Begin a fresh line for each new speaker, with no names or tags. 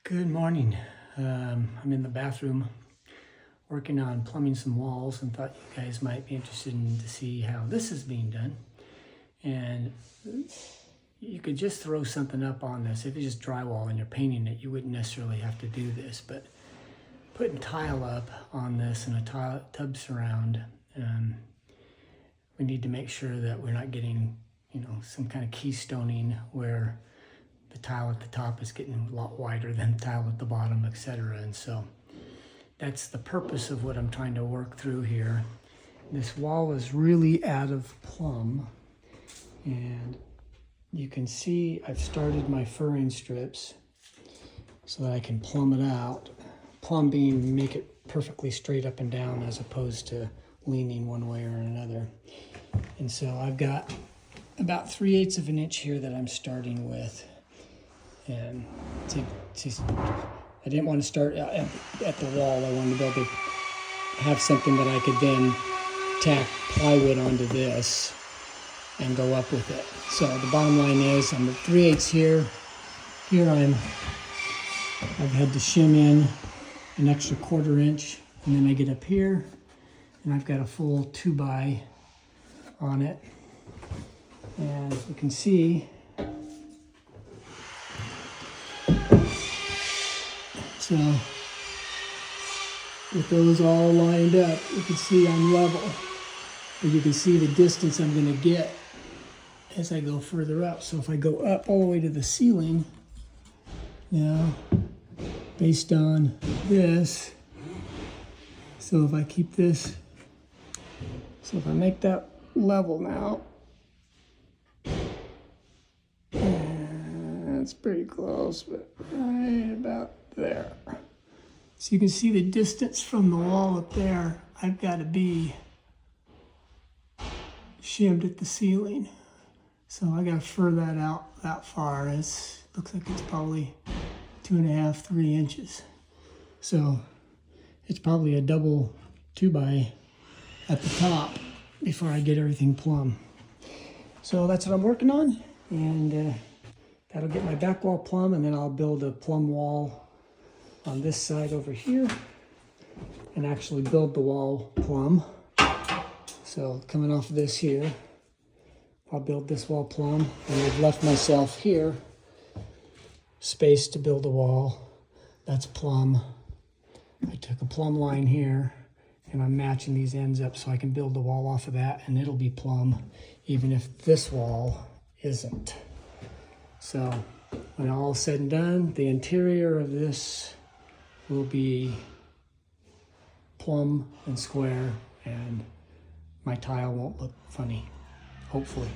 Good morning. I'm in the bathroom working on plumbing some walls and thought you guys might be interested in to see how this is being done. And you could just throw something up on this. If it's just drywall and you're painting it, you wouldn't necessarily have to do this, but putting tile up on this and a tub surround, we need to make sure that we're not getting, some kind of keystoning where the tile at the top is getting a lot wider than the tile at the bottom, etc. And so that's the purpose of what I'm trying to work through here. This wall is really out of plumb, and you can see I've started my furring strips so that I can plumb it out. Plumb being make it perfectly straight up and down as opposed to leaning one way or another. And so I've got about 3/8 of an inch here that I'm starting with. And I didn't want to start at the wall. I wanted to be able to have something that I could then tack plywood onto this and go up with it. So the bottom line is I'm at 3/8 here. Here I've had to shim in an extra 1/4 inch, and then I get up here and I've got a full 2x on it. And you can see, so with those all lined up, you can see I'm level. But you can see the distance I'm going to get as I go further up. So if I go up all the way to the ceiling, based on this, so if I keep this, so if I make that level now, that's pretty close, but right about there. So you can see the distance from the wall up there. I've got to be shimmed at the ceiling. So I got to fur that out that far. It looks like it's probably 2.5, 3 inches. So it's probably a double 2x at the top before I get everything plumb. So that's what I'm working on, and that'll get my back wall plumb, and then I'll build a plumb wall on this side over here and actually build the wall plumb. So coming off of this here, I'll build this wall plumb, and I've left myself here space to build a wall. That's plumb. I took a plumb line here and I'm matching these ends up so I can build the wall off of that, and it'll be plumb even if this wall isn't. So when all is said and done, the interior of this will be plumb and square, and my tile won't look funny, hopefully.